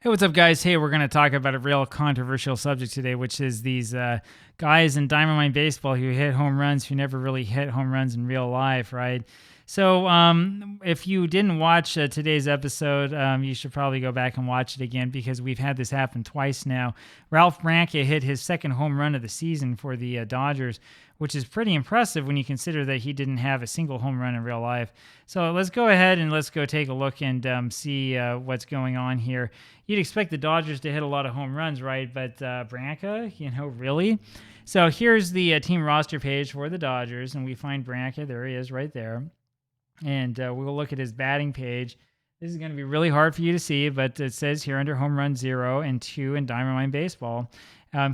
Hey, what's up, guys? Hey, we're going to talk about a real controversial subject today, which is these guys in Diamond Mine Baseball who hit home runs who never really hit home runs in real life, right? So, if you didn't watch today's episode, you should probably go back and watch it again because we've had this happen twice now. Ralph Branca hit his second home run of the season for the Dodgers, which is pretty impressive when you consider that he didn't have a single home run in real life. So let's go ahead and let's go take a look and see what's going on here. You'd expect the Dodgers to hit a lot of home runs, right? But Branca, really? So here's the team roster page for the Dodgers, and we find Branca. There he is right there. And we'll look at his batting page. This is going to be really hard for you to see, but it says here under home run 0 and 2 in Diamond Mine Baseball.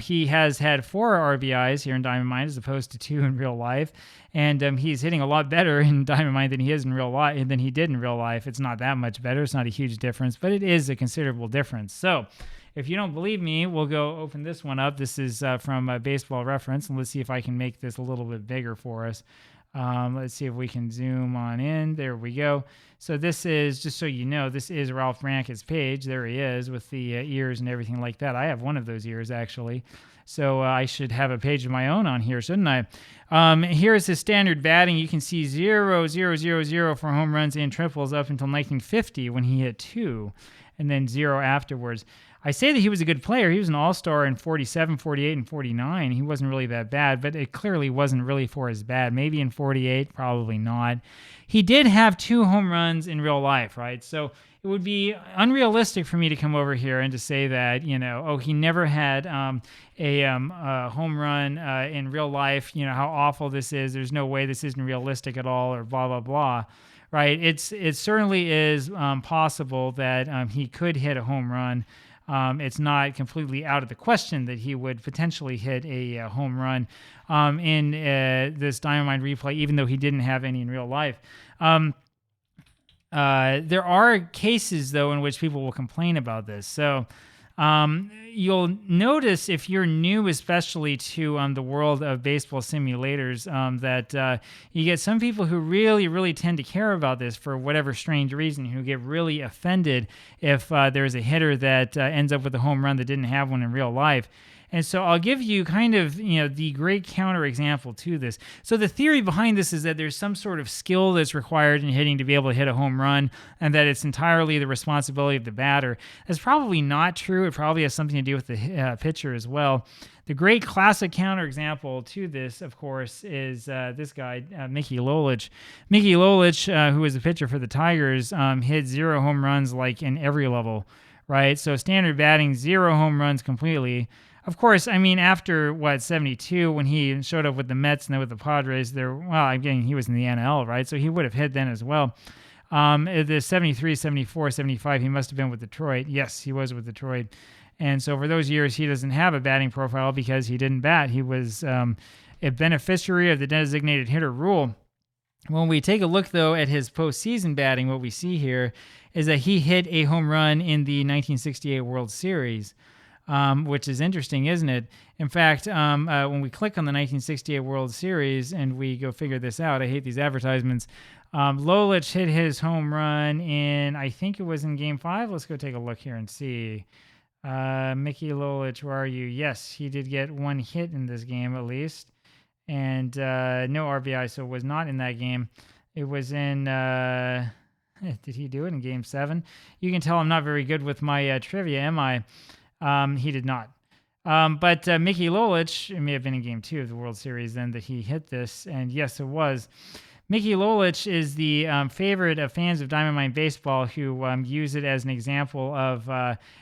He has had 4 RBIs here in Diamond Mine as opposed to 2 in real life, and he's hitting a lot better in Diamond Mine than he is in real life than he did in real life. It's not that much better. It's not a huge difference, but it is a considerable difference. So, if you don't believe me, we'll go open this one up. This is from Baseball Reference, and let's see if I can make this a little bit bigger for us. Let's see if we can zoom on in. There we go. So this is, just so you know, this is Ralph Branca's page. There he is with the ears and everything like that. I have one of those ears, actually. So I should have a page of my own on here, shouldn't I? Here's his standard batting. You can see 0, 0, 0, 0 for home runs and triples up until 1950 when he hit 2, and then 0 afterwards. I say that he was a good player. He was an all-star in 47, 48, and 49. He wasn't really that bad, but it clearly wasn't really for his bad. Maybe in 48, probably not. He did have 2 home runs in real life, right? So it would be unrealistic for me to come over here and to say that, he never had a home run in real life, how awful this is. There's no way this isn't realistic at all, or blah, blah, blah. Right? It certainly is possible that he could hit a home run. It's not completely out of the question that he would potentially hit a home run in this Diamond Mine replay, even though he didn't have any in real life. There are cases, though, in which people will complain about this. So you'll notice, if you're new especially to the world of baseball simulators, that you get some people who really, really tend to care about this for whatever strange reason, who get really offended if there's a hitter that ends up with a home run that didn't have one in real life. And so I'll give you kind of, the great counter example to this. So the theory behind this is that there's some sort of skill that's required in hitting to be able to hit a home run, and that it's entirely the responsibility of the batter. That's probably not true. It probably has something to do with the pitcher as well. The great classic counter example to this, of course, is this guy, Mickey Lolich. Mickey Lolich, who was a pitcher for the Tigers, hit 0 home runs like in every level, right? So standard batting, 0 home runs completely. Of course, after, 72, when he showed up with the Mets and then with the Padres, he was in the NL, right? So he would have hit then as well. The 73, 74, 75, he must have been with Detroit. Yes, he was with Detroit. And so for those years, he doesn't have a batting profile because he didn't bat. He was a beneficiary of the designated hitter rule. When we take a look, though, at his postseason batting, what we see here is that he hit a home run in the 1968 World Series. Which is interesting, isn't it? In fact, when we click on the 1968 World Series and we go figure this out, I hate these advertisements. Lolich hit his home run in, I think it was in Game 5. Let's go take a look here and see. Mickey Lolich, where are you? Yes, he did get 1 hit in this game at least. And no RBI, so it was not in that game. It was in... did he do it in Game 7? You can tell I'm not very good with my trivia, am I? He did not. But Mickey Lolich, it may have been in Game 2 of the World Series then that he hit this, and yes, it was. Mickey Lolich is the favorite of fans of Diamond Mine Baseball who use it as an example of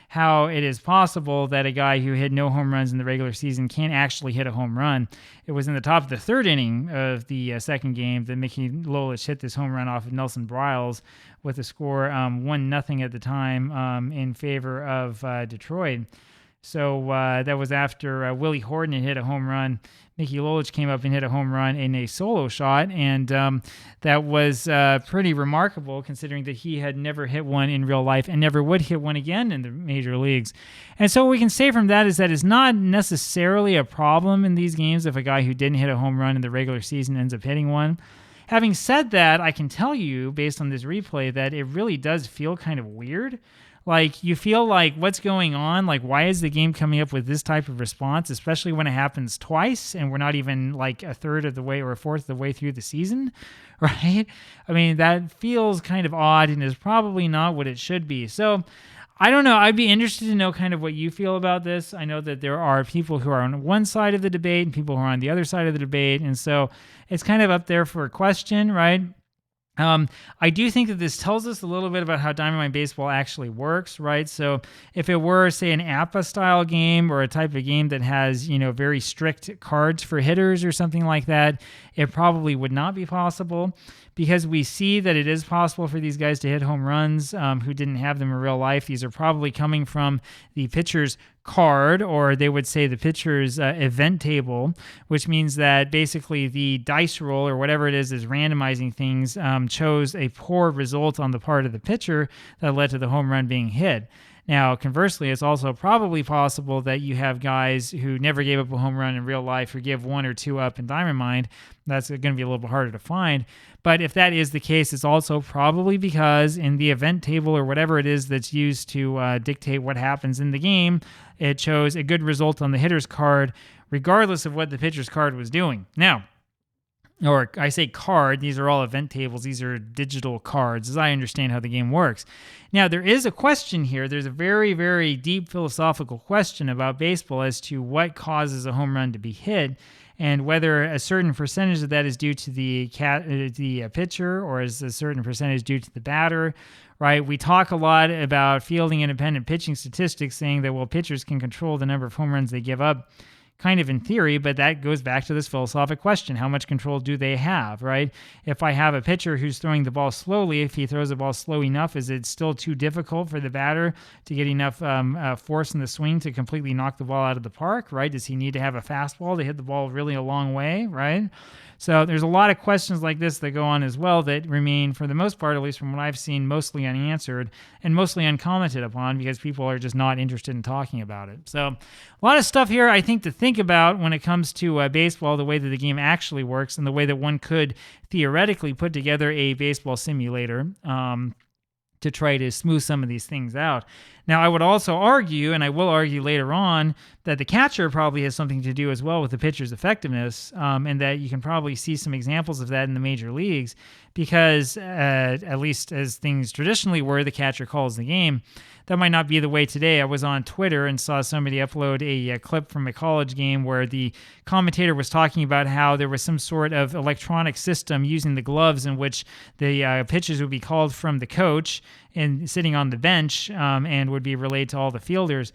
how it is possible that a guy who hit no home runs in the regular season can actually hit a home run. It was in the top of the 3rd inning of the second game that Mickey Lolich hit this home run off of Nelson Briles with a score 1-0 at the time in favor of Detroit. So that was after Willie Horton had hit a home run. Mickey Lolich came up and hit a home run in a solo shot, and that was pretty remarkable considering that he had never hit one in real life and never would hit one again in the major leagues. And so what we can say from that is that it's not necessarily a problem in these games if a guy who didn't hit a home run in the regular season ends up hitting one. Having said that, I can tell you, based on this replay, that it really does feel kind of weird. like you feel like what's going on? Like, why is the game coming up with this type of response, especially when it happens twice and we're not even like a third of the way or a fourth of the way through the season, right? I mean, that feels kind of odd and is probably not what it should be. So I don't know. I'd be interested to know kind of what you feel about this. I know that there are people who are on one side of the debate and people who are on the other side of the debate. And so it's kind of up there for a question, right? I do think that this tells us a little bit about how Diamond Mine Baseball actually works, right? So if it were, say, an APBA style game or a type of game that has, very strict cards for hitters or something like that, it probably would not be possible, because we see that it is possible for these guys to hit home runs who didn't have them in real life. These are probably coming from the pitcher's card, or they would say the pitcher's event table, which means that basically the dice roll or whatever it is randomizing things chose a poor result on the part of the pitcher that led to the home run being hit. Now, conversely, it's also probably possible that you have guys who never gave up a home run in real life who give one or two up in Diamond Mine. That's going to be a little bit harder to find. But if that is the case, it's also probably because in the event table or whatever it is that's used to dictate what happens in the game, it chose a good result on the hitter's card, regardless of what the pitcher's card was doing. Now, or I say card, these are all event tables. These are digital cards, as I understand how the game works. Now, there is a question here. There's a very, very deep philosophical question about baseball as to what causes a home run to be hit, and whether a certain percentage of that is due to the pitcher or is a certain percentage due to the batter, right? We talk a lot about fielding independent pitching statistics, saying that, well, pitchers can control the number of home runs they give up, kind of in theory, but that goes back to this philosophic question. How much control do they have, right? If I have a pitcher who's throwing the ball slowly, if he throws the ball slow enough, is it still too difficult for the batter to get enough force in the swing to completely knock the ball out of the park, right? Does he need to have a fastball to hit the ball really a long way, right? So there's a lot of questions like this that go on as well that remain, for the most part, at least from what I've seen, mostly unanswered and mostly uncommented upon because people are just not interested in talking about it. So a lot of stuff here, I think, to think about when it comes to baseball, the way that the game actually works and the way that one could theoretically put together a baseball simulator to try to smooth some of these things out. Now, I would also argue, and I will argue later on, that the catcher probably has something to do as well with the pitcher's effectiveness, and that you can probably see some examples of that in the major leagues because, at least as things traditionally were, the catcher calls the game. That might not be the way today. I was on Twitter and saw somebody upload a clip from a college game where the commentator was talking about how there was some sort of electronic system using the gloves in which the pitches would be called from the coach and sitting on the bench and would be relayed to all the fielders.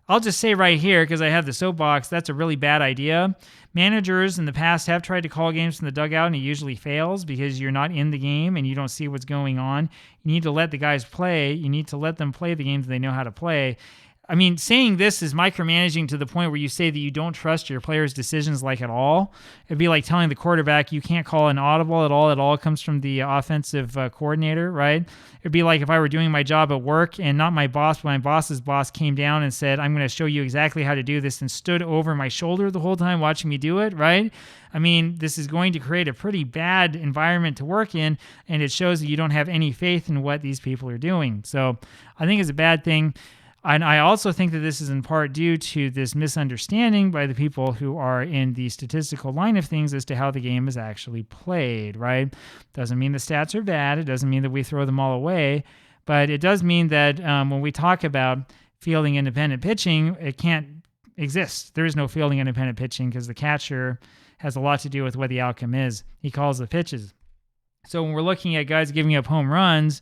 I'll just say right here, because I have the soapbox, that's a really bad idea. Managers in the past have tried to call games from the dugout, and it usually fails because you're not in the game and you don't see what's going on. You need to let the guys play. You need to let them play the games they know how to play. I mean, saying this is micromanaging to the point where you say that you don't trust your players' decisions like at all. It'd be like telling the quarterback you can't call an audible at all. It all comes from the offensive coordinator, right? It'd be like if I were doing my job at work and not my boss, but my boss's boss came down and said, I'm going to show you exactly how to do this, and stood over my shoulder the whole time watching me do it, right? I mean, this is going to create a pretty bad environment to work in, and it shows that you don't have any faith in what these people are doing. So I think it's a bad thing. And I also think that this is in part due to this misunderstanding by the people who are in the statistical line of things as to how the game is actually played, right? Doesn't mean the stats are bad. It doesn't mean that we throw them all away. But it does mean that when we talk about fielding independent pitching, it can't exist. There is no fielding independent pitching because the catcher has a lot to do with what the outcome is. He calls the pitches. So when we're looking at guys giving up home runs,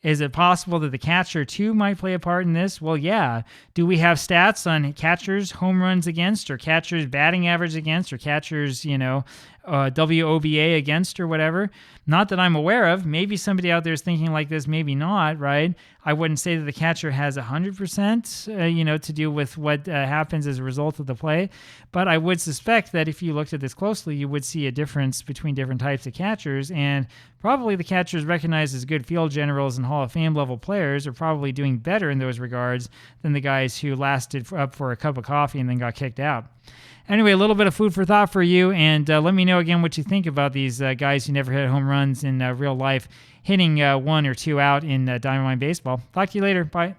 is it possible that the catcher, too, might play a part in this? Well, yeah. Do we have stats on catchers' home runs against, or catchers' batting average against, or catchers, WOBA against, or whatever? Not that I'm aware of. Maybe somebody out there is thinking like this, maybe not, right? I wouldn't say that the catcher has 100%, to do with what happens as a result of the play. But I would suspect that if you looked at this closely, you would see a difference between different types of catchers. And probably the catchers recognized as good field generals and Hall of Fame level players are probably doing better in those regards than the guys who lasted up for a cup of coffee and then got kicked out. Anyway, a little bit of food for thought for you, and let me know again what you think about these guys who never hit home runs in real life, hitting one or two out in Diamond Mine Baseball. Talk to you later. Bye.